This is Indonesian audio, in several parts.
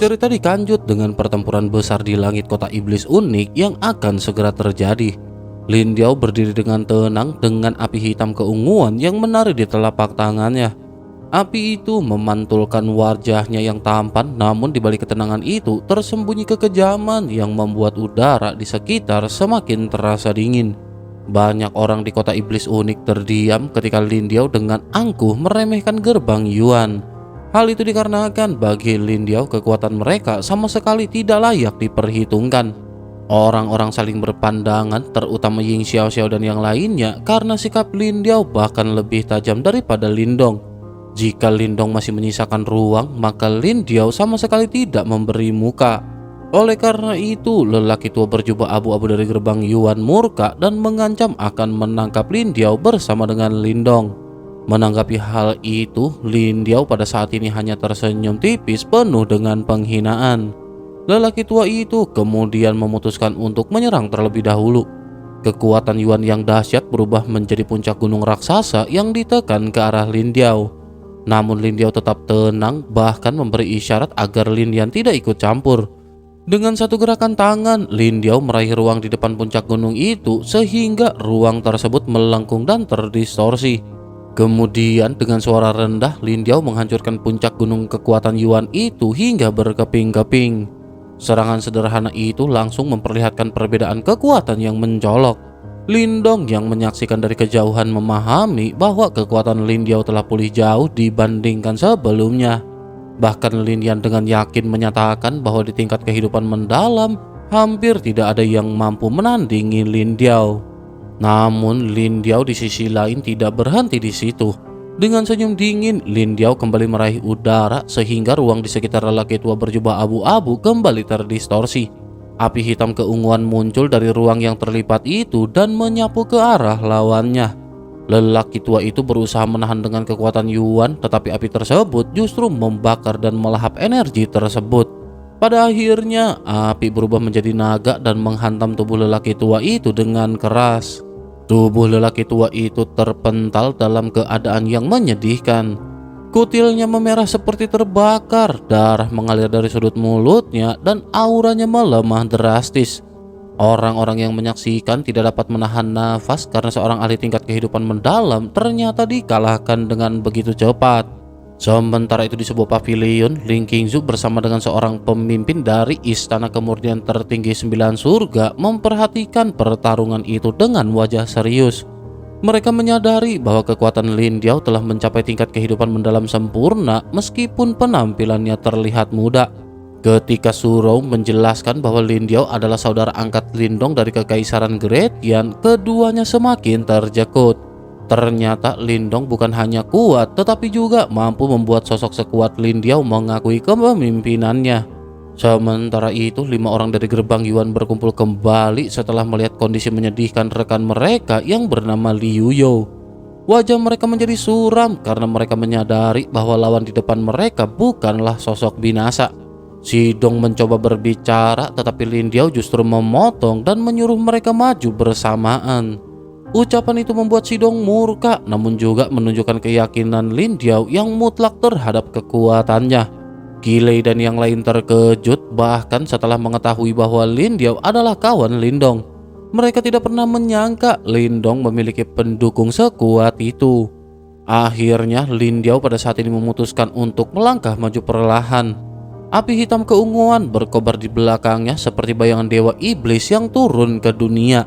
Cerita dikanjut dengan pertempuran besar di langit kota iblis unik yang akan segera terjadi. Lin Diao berdiri dengan tenang dengan api hitam keunguan yang menari di telapak tangannya. Api itu memantulkan wajahnya yang tampan, namun di balik ketenangan itu tersembunyi kekejaman yang membuat udara di sekitar semakin terasa dingin. Banyak orang di kota iblis unik terdiam ketika Lin Diao dengan angkuh meremehkan gerbang Yuan. Hal itu dikarenakan bagi Lin Diao kekuatan mereka sama sekali tidak layak diperhitungkan. Orang-orang saling berpandangan, terutama Ying Xiaoxiao dan yang lainnya, karena sikap Lin Diao bahkan lebih tajam daripada Lindong. Jika Lindong masih menyisakan ruang, maka Lin Diao sama sekali tidak memberi muka. Oleh karena itu, lelaki tua berjubah abu-abu dari gerbang Yuan murka dan mengancam akan menangkap Lin Diao bersama dengan Lindong. Menanggapi hal itu, Lin Diao pada saat ini hanya tersenyum tipis penuh dengan penghinaan. Lelaki tua itu kemudian memutuskan untuk menyerang terlebih dahulu. Kekuatan Yuan yang dahsyat berubah menjadi puncak gunung raksasa yang ditekan ke arah Lin Diao. Namun Lin Diao tetap tenang, bahkan memberi isyarat agar Lin Yan tidak ikut campur. Dengan satu gerakan tangan, Lin Diao meraih ruang di depan puncak gunung itu sehingga ruang tersebut melengkung dan terdistorsi. Kemudian dengan suara rendah, Lin Diao menghancurkan puncak gunung kekuatan Yuan itu hingga berkeping-keping. Serangan sederhana itu langsung memperlihatkan perbedaan kekuatan yang mencolok. Lindong yang menyaksikan dari kejauhan memahami bahwa kekuatan Lin Diao telah pulih jauh dibandingkan sebelumnya. Bahkan Lin Yan dengan yakin menyatakan bahwa di tingkat kehidupan mendalam, hampir tidak ada yang mampu menandingi Lin Diao. Namun Lin Diao di sisi lain tidak berhenti di situ. Dengan senyum dingin, Lin Diao kembali meraih udara sehingga ruang di sekitar lelaki tua berjubah abu-abu kembali terdistorsi. Api hitam keunguan muncul dari ruang yang terlipat itu dan menyapu ke arah lawannya. Lelaki tua itu berusaha menahan dengan kekuatan Yuan, tetapi api tersebut justru membakar dan melahap energi tersebut. Pada akhirnya, api berubah menjadi naga dan menghantam tubuh lelaki tua itu dengan keras. Tubuh lelaki tua itu terpental dalam keadaan yang menyedihkan. Kutilnya memerah seperti terbakar, darah mengalir dari sudut mulutnya dan auranya melemah drastis. Orang-orang yang menyaksikan tidak dapat menahan nafas karena seorang ahli tingkat kehidupan mendalam ternyata dikalahkan dengan begitu cepat. Sementara itu di sebuah pavilion, Ling Qingzu bersama dengan seorang pemimpin dari istana kemurnian tertinggi 9 surga memperhatikan pertarungan itu dengan wajah serius. Mereka menyadari bahwa kekuatan Lin Diao telah mencapai tingkat kehidupan mendalam sempurna meskipun penampilannya terlihat muda. Ketika Surou menjelaskan bahwa Lin Diao adalah saudara angkat Lindong dari Kekaisaran Great Yan, keduanya semakin terjekut. Ternyata Lindong bukan hanya kuat, tetapi juga mampu membuat sosok sekuat Lin Diao mengakui kepemimpinannya. Sementara itu, 5 orang dari gerbang Yuan berkumpul kembali setelah melihat kondisi menyedihkan rekan mereka yang bernama Liu Yo. Wajah mereka menjadi suram karena mereka menyadari bahwa lawan di depan mereka bukanlah sosok binasa. Sidong mencoba berbicara, tetapi Lin Diao justru memotong dan menyuruh mereka maju bersamaan. Ucapan itu membuat Sidong murka, namun juga menunjukkan keyakinan Lin Diao yang mutlak terhadap kekuatannya. Gilei dan yang lain terkejut, bahkan setelah mengetahui bahwa Lin Diao adalah kawan Lindong. Mereka tidak pernah menyangka Lindong memiliki pendukung sekuat itu. Akhirnya Lin Diao pada saat ini memutuskan untuk melangkah maju perlahan. Api hitam keunguan berkobar di belakangnya seperti bayangan dewa iblis yang turun ke dunia.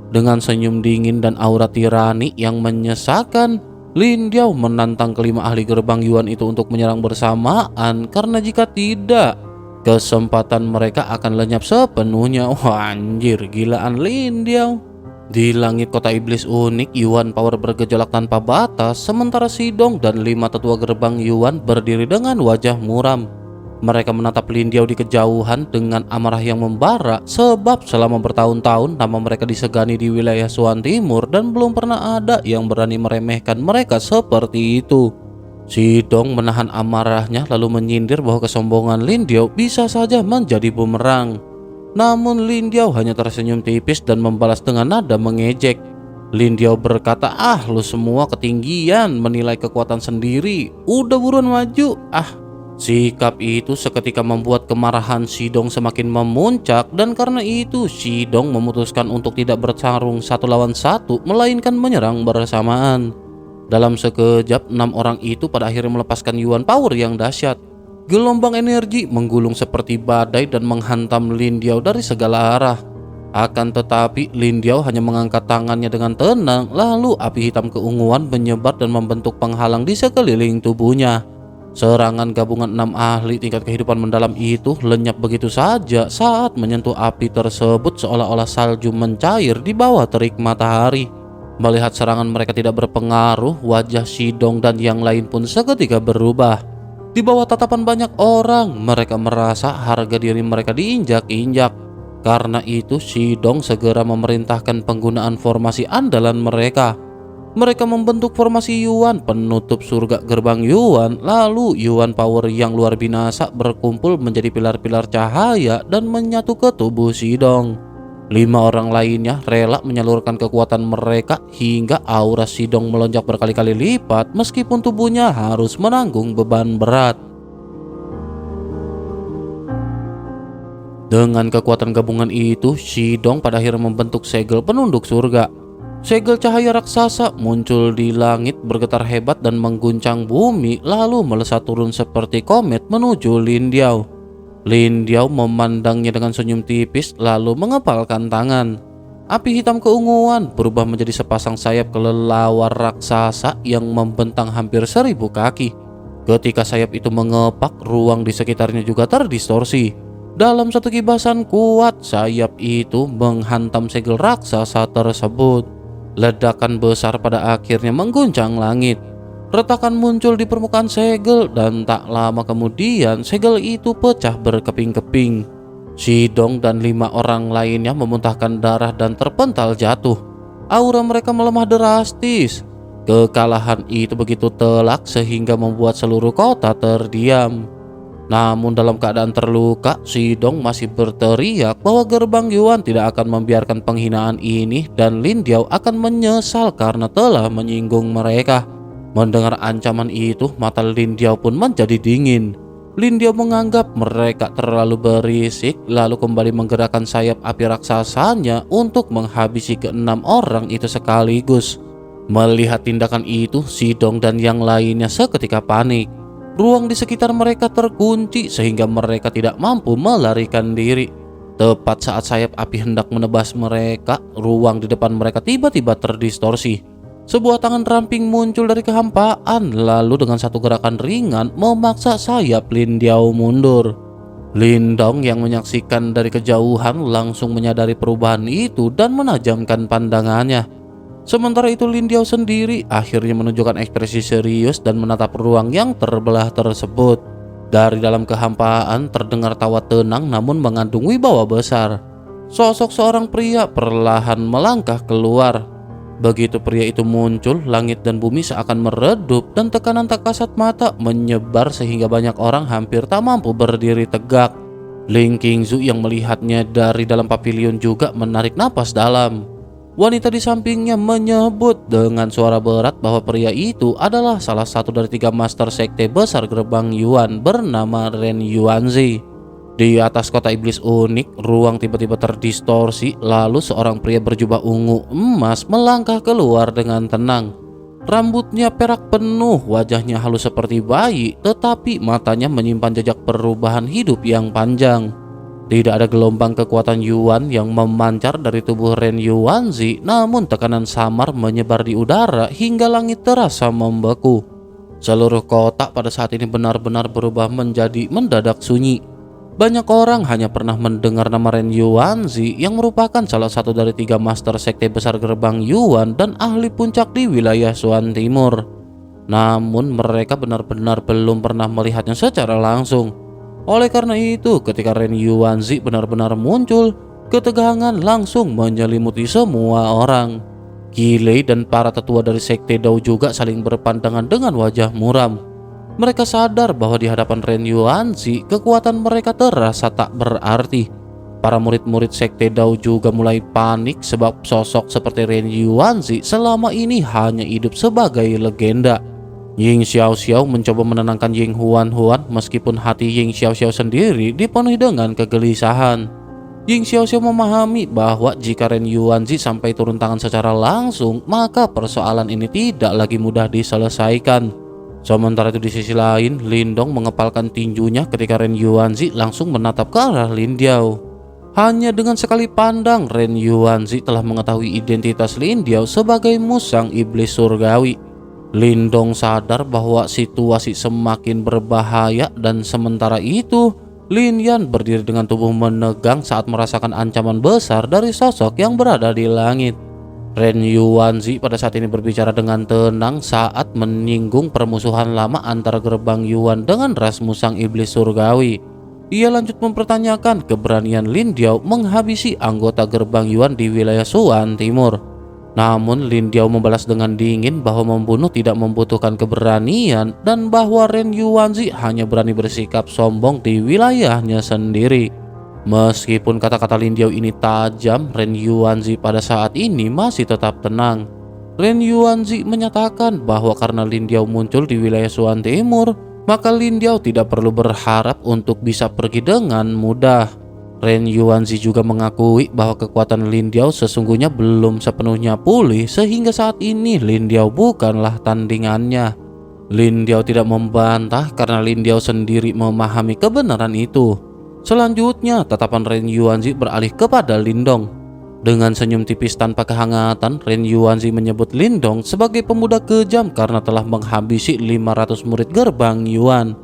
Dengan senyum dingin dan aura tirani yang menyesakan, Lin Diao menantang kelima ahli gerbang Yuan itu untuk menyerang bersamaan, karena jika tidak, kesempatan mereka akan lenyap sepenuhnya. Wah, anjir, gilaan Lin Diao. Di langit kota iblis unik, Yuan Power bergejolak tanpa batas, sementara Sidong dan 5 tetua gerbang Yuan berdiri dengan wajah muram. Mereka menatap Lin Diao di kejauhan dengan amarah yang membara, sebab selama bertahun-tahun nama mereka disegani di wilayah Suan Timur dan belum pernah ada yang berani meremehkan mereka seperti itu. Sidong menahan amarahnya lalu menyindir bahwa kesombongan Lin Diao bisa saja menjadi bumerang. Namun Lin Diao hanya tersenyum tipis dan membalas dengan nada mengejek. Lin Diao berkata, "Ah, lu semua ketinggian menilai kekuatan sendiri. Udah buruan maju. Sikap itu seketika membuat kemarahan Shidong semakin memuncak, dan karena itu Shidong memutuskan untuk tidak bertarung satu lawan satu melainkan menyerang bersamaan. Dalam sekejap 6 orang itu pada akhirnya melepaskan Yuan Power yang dahsyat. Gelombang energi menggulung seperti badai dan menghantam Lin Diao dari segala arah. Akan tetapi Lin Diao hanya mengangkat tangannya dengan tenang, lalu api hitam keunguan menyebar dan membentuk penghalang di sekeliling tubuhnya. Serangan gabungan 6 ahli tingkat kehidupan mendalam itu lenyap begitu saja saat menyentuh api tersebut, seolah-olah salju mencair di bawah terik matahari. Melihat serangan mereka tidak berpengaruh, wajah Shidong dan yang lain pun seketika berubah. Di bawah tatapan banyak orang, mereka merasa harga diri mereka diinjak-injak. Karena itu Shidong segera memerintahkan penggunaan formasi andalan mereka. Mereka membentuk formasi Yuan penutup surga gerbang Yuan, lalu Yuan Power yang luar binasa berkumpul menjadi pilar-pilar cahaya dan menyatu ke tubuh Shidong. 5 orang lainnya rela menyalurkan kekuatan mereka hingga aura Shidong melonjak berkali-kali lipat meskipun tubuhnya harus menanggung beban berat. Dengan kekuatan gabungan itu, Shidong pada akhirnya membentuk segel penunduk surga. Segel cahaya raksasa muncul di langit, bergetar hebat dan mengguncang bumi, lalu melesat turun seperti komet menuju Lin Diao. Lin Diao memandangnya dengan senyum tipis lalu mengepalkan tangan. Api hitam keunguan berubah menjadi sepasang sayap kelelawar raksasa yang membentang hampir 1000 kaki. Ketika sayap itu mengepak, ruang di sekitarnya juga terdistorsi. Dalam satu kibasan kuat, sayap itu menghantam segel raksasa tersebut. Ledakan besar pada akhirnya mengguncang langit. Retakan muncul di permukaan segel dan tak lama kemudian segel itu pecah berkeping-keping. Shidong dan 5 orang lainnya memuntahkan darah dan terpental jatuh. Aura mereka melemah drastis. Kekalahan itu begitu telak sehingga membuat seluruh kota terdiam. Namun dalam keadaan terluka, Shidong masih berteriak bahwa gerbang Yuan tidak akan membiarkan penghinaan ini dan Lin Diao akan menyesal karena telah menyinggung mereka. Mendengar ancaman itu, mata Lin Diao pun menjadi dingin. Lin Diao menganggap mereka terlalu berisik, lalu kembali menggerakkan sayap api raksasanya untuk menghabisi ke-6 orang itu sekaligus. Melihat tindakan itu, Shidong dan yang lainnya seketika panik. Ruang di sekitar mereka terkunci sehingga mereka tidak mampu melarikan diri. Tepat saat sayap api hendak menebas mereka, ruang di depan mereka tiba-tiba terdistorsi. Sebuah tangan ramping muncul dari kehampaan, lalu dengan satu gerakan ringan memaksa sayap Lin Diao mundur. Lin Dong yang menyaksikan dari kejauhan langsung menyadari perubahan itu dan menajamkan pandangannya. Sementara itu Lin Diao sendiri akhirnya menunjukkan ekspresi serius dan menatap ruang yang terbelah tersebut. Dari dalam kehampaan terdengar tawa tenang namun mengandung wibawa besar. Sosok seorang pria perlahan melangkah keluar. Begitu pria itu muncul, langit dan bumi seakan meredup dan tekanan tak kasat mata menyebar sehingga banyak orang hampir tak mampu berdiri tegak. Ling Qingzu yang melihatnya dari dalam pavilion juga menarik napas dalam. Wanita di sampingnya menyebut dengan suara berat bahwa pria itu adalah salah satu dari 3 master sekte besar gerbang Yuan bernama Ren Yuanzi. Di atas kota iblis unik, ruang tiba-tiba terdistorsi, lalu seorang pria berjubah ungu emas melangkah keluar dengan tenang. Rambutnya perak penuh, wajahnya halus seperti bayi, tetapi matanya menyimpan jejak perubahan hidup yang panjang. Tidak ada gelombang kekuatan Yuan yang memancar dari tubuh Ren Yuanzi, namun tekanan samar menyebar di udara hingga langit terasa membeku. Seluruh kota pada saat ini benar-benar berubah menjadi mendadak sunyi. Banyak orang hanya pernah mendengar nama Ren Yuanzi yang merupakan salah satu dari 3 master sekte besar gerbang Yuan dan ahli puncak di wilayah Shuan Timur. Namun mereka benar-benar belum pernah melihatnya secara langsung. Oleh karena itu, ketika Ren Yuanzi benar-benar muncul, ketegangan langsung menyelimuti semua orang. Qilei dan para tetua dari sekte Dao juga saling berpandangan dengan wajah muram. Mereka sadar bahwa di hadapan Ren Yuanzi, kekuatan mereka terasa tak berarti. Para murid-murid sekte Dao juga mulai panik sebab sosok seperti Ren Yuanzi selama ini hanya hidup sebagai legenda. Ying Xiaoxiao mencoba menenangkan Ying Huan meskipun hati Ying Xiaoxiao sendiri dipenuhi dengan kegelisahan. Ying Xiaoxiao memahami bahwa jika Ren Yuanzi sampai turun tangan secara langsung, maka persoalan ini tidak lagi mudah diselesaikan. Sementara itu di sisi lain, Lindong mengepalkan tinjunya ketika Ren Yuanzi langsung menatap ke arah Lin Diao. Hanya dengan sekali pandang, Ren Yuanzi telah mengetahui identitas Lin Diao sebagai musang iblis surgawi. Lindong sadar bahwa situasi semakin berbahaya dan sementara itu, Lin Yan berdiri dengan tubuh menegang saat merasakan ancaman besar dari sosok yang berada di langit. Ren Yuanzi pada saat ini berbicara dengan tenang saat menyinggung permusuhan lama antara gerbang Yuan dengan ras musang iblis surgawi. Ia lanjut mempertanyakan keberanian Lin Diao menghabisi anggota gerbang Yuan di wilayah Suan Timur. Namun Lin Diao membalas dengan dingin bahwa membunuh tidak membutuhkan keberanian dan bahwa Ren Yuanzi hanya berani bersikap sombong di wilayahnya sendiri. Meskipun kata-kata Lin Diao ini tajam, Ren Yuanzi pada saat ini masih tetap tenang. Ren Yuanzi menyatakan bahwa karena Lin Diao muncul di wilayah Suan Timur, maka Lin Diao tidak perlu berharap untuk bisa pergi dengan mudah. Ren Yuanzi juga mengakui bahwa kekuatan Lin Diao sesungguhnya belum sepenuhnya pulih sehingga saat ini Lin Diao bukanlah tandingannya. Lin Diao tidak membantah karena Lin Diao sendiri memahami kebenaran itu. Selanjutnya, tatapan Ren Yuanzi beralih kepada Lindong. Dengan senyum tipis tanpa kehangatan, Ren Yuanzi menyebut Lindong sebagai pemuda kejam karena telah menghabisi 500 murid gerbang Yuan.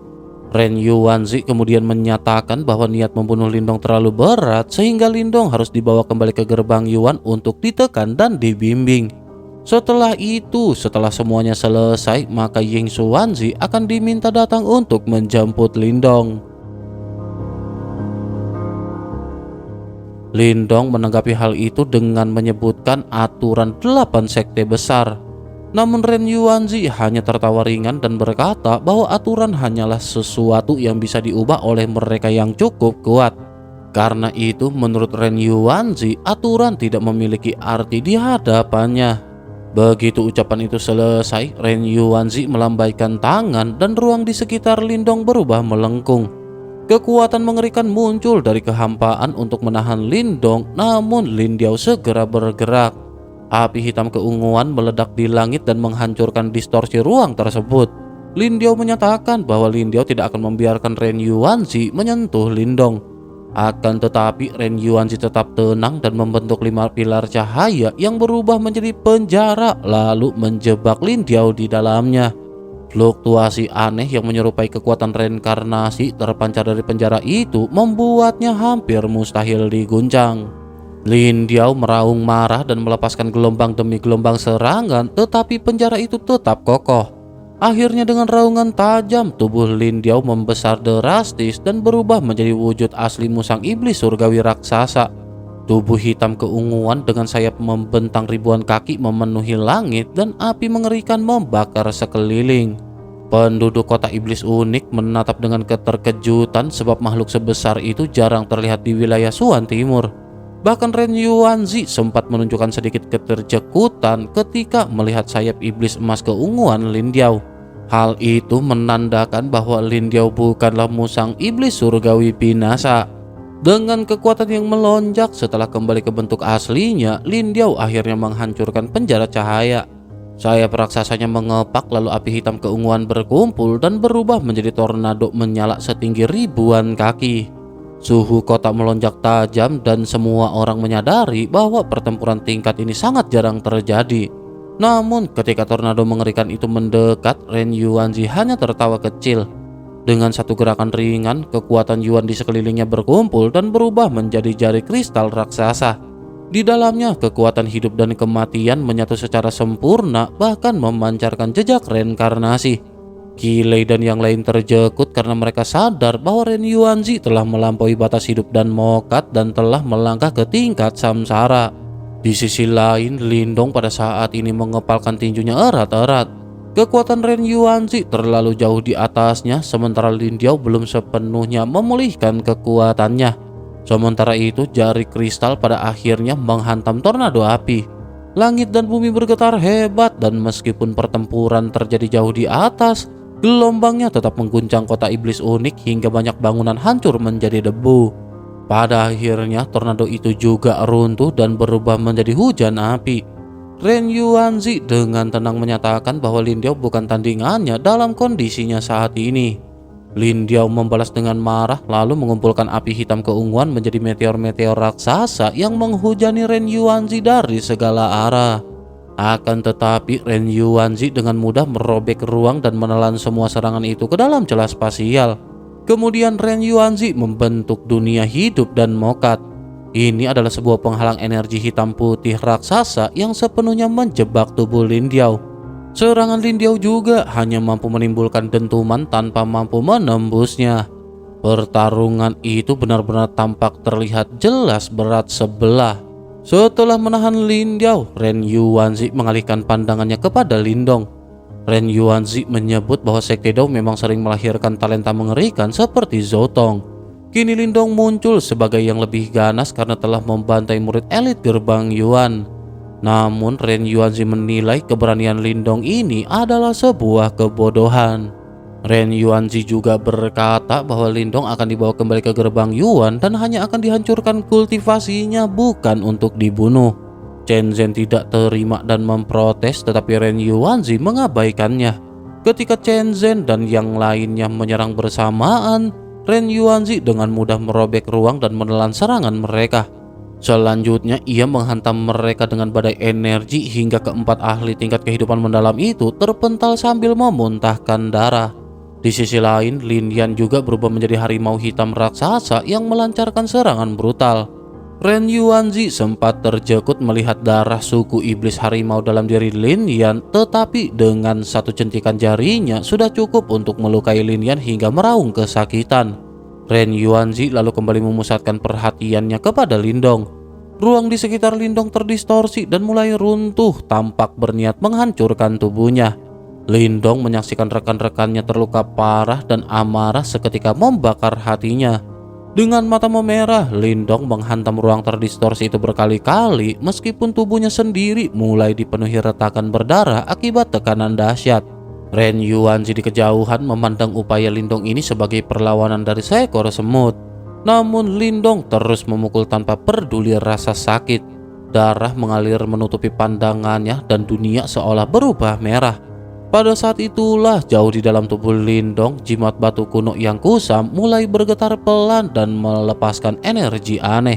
Ren Yuanzi kemudian menyatakan bahwa niat membunuh Lindong terlalu berat sehingga Lindong harus dibawa kembali ke gerbang Yuan untuk ditekan dan dibimbing. Setelah itu, setelah semuanya selesai, maka Ying Xuanzi akan diminta datang untuk menjemput Lindong. Lindong menanggapi hal itu dengan menyebutkan aturan 8 sekte besar. Namun Ren Yuanzi hanya tertawa ringan dan berkata bahwa aturan hanyalah sesuatu yang bisa diubah oleh mereka yang cukup kuat. Karena itu menurut Ren Yuanzi, aturan tidak memiliki arti di hadapannya. Begitu ucapan itu selesai, Ren Yuanzi melambaikan tangan dan ruang di sekitar Lindong berubah melengkung. Kekuatan mengerikan muncul dari kehampaan untuk menahan Lindong, namun Lin Diao segera bergerak. Api hitam keunguan meledak di langit dan menghancurkan distorsi ruang tersebut. Lin Diao menyatakan bahwa Lin Diao tidak akan membiarkan Ren Yuanzi menyentuh Lindong. Akan tetapi Ren Yuanzi tetap tenang dan membentuk 5 pilar cahaya yang berubah menjadi penjara lalu menjebak Lin Diao di dalamnya. Fluktuasi aneh yang menyerupai kekuatan reinkarnasi terpancar dari penjara itu membuatnya hampir mustahil diguncang. Lin Diao meraung marah dan melepaskan gelombang demi gelombang serangan, tetapi penjara itu tetap kokoh. Akhirnya dengan raungan tajam, tubuh Lin Diao membesar drastis dan berubah menjadi wujud asli musang iblis surgawi raksasa. Tubuh hitam keunguan dengan sayap membentang ribuan kaki memenuhi langit dan api mengerikan membakar sekeliling. Penduduk kota iblis unik menatap dengan keterkejutan sebab makhluk sebesar itu jarang terlihat di wilayah Suan Timur. Bahkan Ren Yuanzi sempat menunjukkan sedikit keterjekutan ketika melihat sayap iblis emas keunguan Lin Diao. Hal itu menandakan bahwa Lin Diao bukanlah musang iblis surgawi binasa. Dengan kekuatan yang melonjak setelah kembali ke bentuk aslinya, Lin Diao akhirnya menghancurkan penjara cahaya. Sayap raksasanya mengepak lalu api hitam keunguan berkumpul dan berubah menjadi tornado menyala setinggi ribuan kaki. Suhu kota melonjak tajam dan semua orang menyadari bahwa pertempuran tingkat ini sangat jarang terjadi. Namun ketika tornado mengerikan itu mendekat, Ren Yuanzi hanya tertawa kecil. Dengan satu gerakan ringan, kekuatan Yuan di sekelilingnya berkumpul dan berubah menjadi jari kristal raksasa. Di dalamnya, kekuatan hidup dan kematian menyatu secara sempurna, bahkan memancarkan jejak reinkarnasi. Kilei dan yang lain terjekut karena mereka sadar bahwa Ren Yuanzi telah melampaui batas hidup dan mokat dan telah melangkah ke tingkat samsara. Di sisi lain, Lindong pada saat ini mengepalkan tinjunya erat-erat. Kekuatan Ren Yuanzi terlalu jauh di atasnya, sementara Lin Diao belum sepenuhnya memulihkan kekuatannya. Sementara itu, jari kristal pada akhirnya menghantam tornado api. Langit dan bumi bergetar hebat dan meskipun pertempuran terjadi jauh di atas, gelombangnya tetap mengguncang kota iblis unik hingga banyak bangunan hancur menjadi debu. Pada akhirnya tornado itu juga runtuh dan berubah menjadi hujan api. Ren Yuanzi dengan tenang menyatakan bahwa Lin Diao bukan tandingannya dalam kondisinya saat ini. Lin Diao membalas dengan marah lalu mengumpulkan api hitam keunguan menjadi meteor-meteor raksasa yang menghujani Ren Yuanzi dari segala arah. Akan tetapi Ren Yuanzi dengan mudah merobek ruang dan menelan semua serangan itu ke dalam celah spasial. Kemudian Ren Yuanzi membentuk dunia hidup dan mokat. Ini adalah sebuah penghalang energi hitam putih raksasa yang sepenuhnya menjebak tubuh Lin Diao. Serangan Lin Diao juga hanya mampu menimbulkan dentuman tanpa mampu menembusnya. Pertarungan itu benar-benar tampak terlihat jelas berat sebelah. Setelah menahan Lin Diao, Ren Yuanzi mengalihkan pandangannya kepada Lindong. Ren Yuanzi menyebut bahwa Sekte Dao memang sering melahirkan talenta mengerikan seperti Zotong. Kini Lindong muncul sebagai yang lebih ganas karena telah membantai murid elit gerbang Yuan. Namun Ren Yuanzi menilai keberanian Lindong ini adalah sebuah kebodohan. Ren Yuanzi juga berkata bahwa Lindong akan dibawa kembali ke gerbang Yuan dan hanya akan dihancurkan kultivasinya, bukan untuk dibunuh. Chen Zhen tidak terima dan memprotes, tetapi Ren Yuanzi mengabaikannya. Ketika Chen Zhen dan yang lainnya menyerang bersamaan, Ren Yuanzi dengan mudah merobek ruang dan menelan serangan mereka. Selanjutnya ia menghantam mereka dengan badai energi hingga keempat ahli tingkat kehidupan mendalam itu terpental sambil memuntahkan darah. Di sisi lain, Lin Yan juga berubah menjadi harimau hitam raksasa yang melancarkan serangan brutal. Ren Yuanzi sempat terjekut melihat darah suku iblis harimau dalam diri Lin Yan, tetapi dengan satu centikan jarinya sudah cukup untuk melukai Lin Yan hingga meraung kesakitan. Ren Yuanzi lalu kembali memusatkan perhatiannya kepada Lindong. Ruang di sekitar Lindong terdistorsi dan mulai runtuh, tampak berniat menghancurkan tubuhnya. Lindong menyaksikan rekan-rekannya terluka parah dan amarah seketika membakar hatinya. Dengan mata memerah, Lindong menghantam ruang terdistorsi itu berkali-kali meskipun tubuhnya sendiri mulai dipenuhi retakan berdarah akibat tekanan dahsyat. Ren Yuanzi di kejauhan memandang upaya Lindong ini sebagai perlawanan dari seekor semut. Namun Lindong terus memukul tanpa peduli rasa sakit. Darah mengalir menutupi pandangannya dan dunia seolah berubah merah. Pada saat itulah jauh di dalam tubuh Lindong, jimat batu kuno yang kusam mulai bergetar pelan dan melepaskan energi aneh.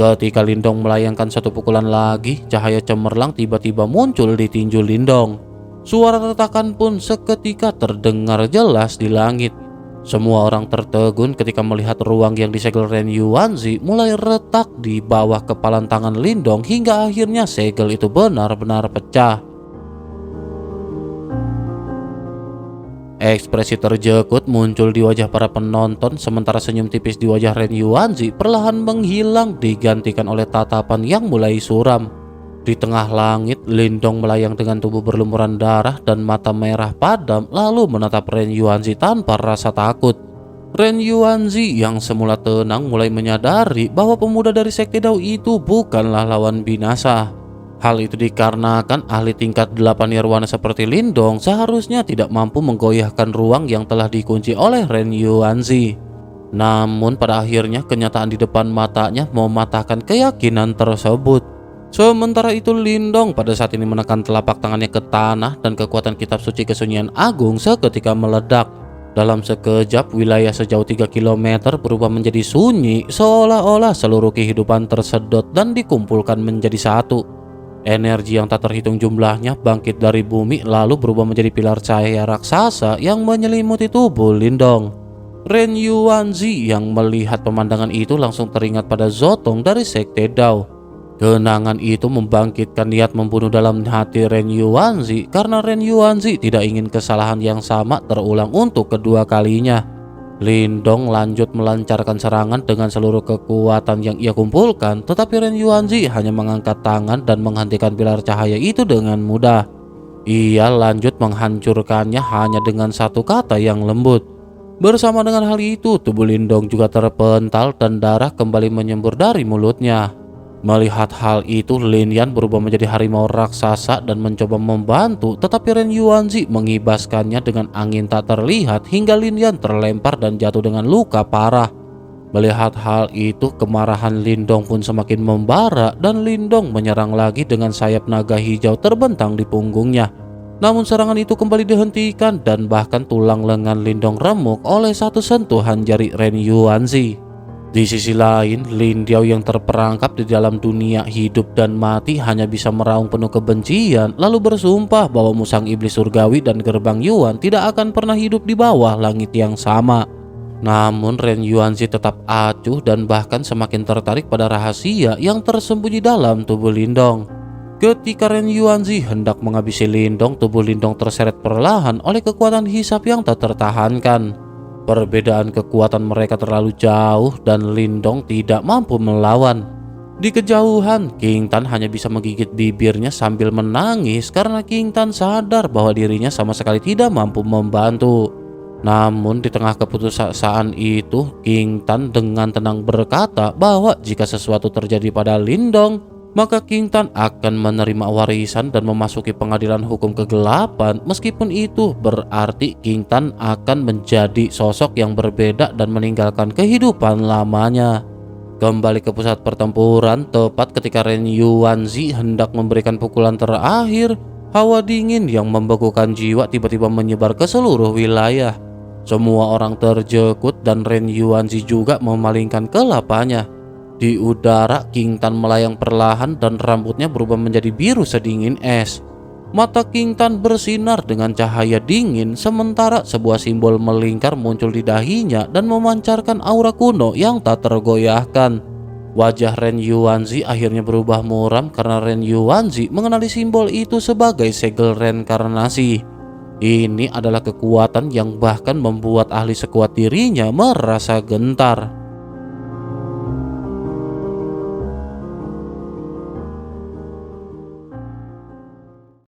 Ketika Lindong melayangkan satu pukulan lagi, cahaya cemerlang tiba-tiba muncul di tinju Lindong. Suara retakan pun seketika terdengar jelas di langit. Semua orang tertegun ketika melihat ruang yang disegel Ren Yuanzi mulai retak di bawah kepalan tangan Lindong hingga akhirnya segel itu benar-benar pecah. Ekspresi terjekut muncul di wajah para penonton sementara senyum tipis di wajah Ren Yuanzi perlahan menghilang digantikan oleh tatapan yang mulai suram. Di tengah langit, Lindong melayang dengan tubuh berlumuran darah dan mata merah padam lalu menatap Ren Yuanzi tanpa rasa takut. Ren Yuanzi yang semula tenang mulai menyadari bahwa pemuda dari Sekte Dao itu bukanlah lawan binasa. Hal itu dikarenakan ahli tingkat 8 nirwana seperti Lindong seharusnya tidak mampu menggoyahkan ruang yang telah dikunci oleh Ren Yuanzi. Namun pada akhirnya kenyataan di depan matanya mematahkan keyakinan tersebut. Sementara itu Lindong pada saat ini menekan telapak tangannya ke tanah dan kekuatan kitab suci kesunyian agung seketika meledak. Dalam sekejap wilayah sejauh 3 km berubah menjadi sunyi seolah-olah seluruh kehidupan tersedot dan dikumpulkan menjadi satu. Energi yang tak terhitung jumlahnya bangkit dari bumi lalu berubah menjadi pilar cahaya raksasa yang menyelimuti tubuh Lindong. Ren Yuanzi yang melihat pemandangan itu langsung teringat pada Zotong dari Sekte Dao. Kenangan itu membangkitkan niat membunuh dalam hati Ren Yuanzi karena Ren Yuanzi tidak ingin kesalahan yang sama terulang untuk kedua kalinya. Lindong lanjut melancarkan serangan dengan seluruh kekuatan yang ia kumpulkan, tetapi Ren Yuanzi hanya mengangkat tangan dan menghentikan pilar cahaya itu dengan mudah. Ia lanjut menghancurkannya hanya dengan satu kata yang lembut. Bersama dengan hal itu, tubuh Lindong juga terpental dan darah kembali menyembur dari mulutnya. Melihat hal itu, Lin Yan berubah menjadi harimau raksasa dan mencoba membantu, tetapi Ren Yuanzi mengibaskannya dengan angin tak terlihat hingga Lin Yan terlempar dan jatuh dengan luka parah. Melihat hal itu, kemarahan Lindong pun semakin membara dan Lindong menyerang lagi dengan sayap naga hijau terbentang di punggungnya. Namun serangan itu kembali dihentikan dan bahkan tulang lengan Lindong remuk oleh satu sentuhan jari Ren Yuanzi. Di sisi lain, Lin Diao yang terperangkap di dalam dunia hidup dan mati hanya bisa meraung penuh kebencian lalu bersumpah bahwa musang iblis surgawi dan gerbang Yuan tidak akan pernah hidup di bawah langit yang sama. Namun Ren Yuanzi tetap acuh dan bahkan semakin tertarik pada rahasia yang tersembunyi dalam tubuh Lindong. Ketika Ren Yuanzi hendak menghabisi Lindong, tubuh Lindong terseret perlahan oleh kekuatan hisap yang tak tertahankan. Perbedaan kekuatan mereka terlalu jauh dan Lindong tidak mampu melawan. Di kejauhan, King Tan hanya bisa menggigit bibirnya sambil menangis karena King Tan sadar bahwa dirinya sama sekali tidak mampu membantu. Namun di tengah keputusasaan itu, King Tan dengan tenang berkata bahwa jika sesuatu terjadi pada Lindong, maka King Tan akan menerima warisan dan memasuki pengadilan hukum kegelapan. Meskipun itu berarti King Tan akan menjadi sosok yang berbeda dan meninggalkan kehidupan lamanya. Kembali ke pusat pertempuran, tepat ketika Ren Yuanzi hendak memberikan pukulan terakhir, hawa dingin yang membekukan jiwa tiba-tiba menyebar ke seluruh wilayah. Semua orang terjekut dan Ren Yuanzi juga memalingkan kelapanya. Di udara, King Tan melayang perlahan dan rambutnya berubah menjadi biru sedingin es. Mata King Tan bersinar dengan cahaya dingin, sementara sebuah simbol melingkar muncul di dahinya dan memancarkan aura kuno yang tak tergoyahkan. Wajah Ren Yuanzi akhirnya berubah muram karena Ren Yuanzi mengenali simbol itu sebagai segel reinkarnasi. Ini adalah kekuatan yang bahkan membuat ahli sekuat dirinya merasa gentar.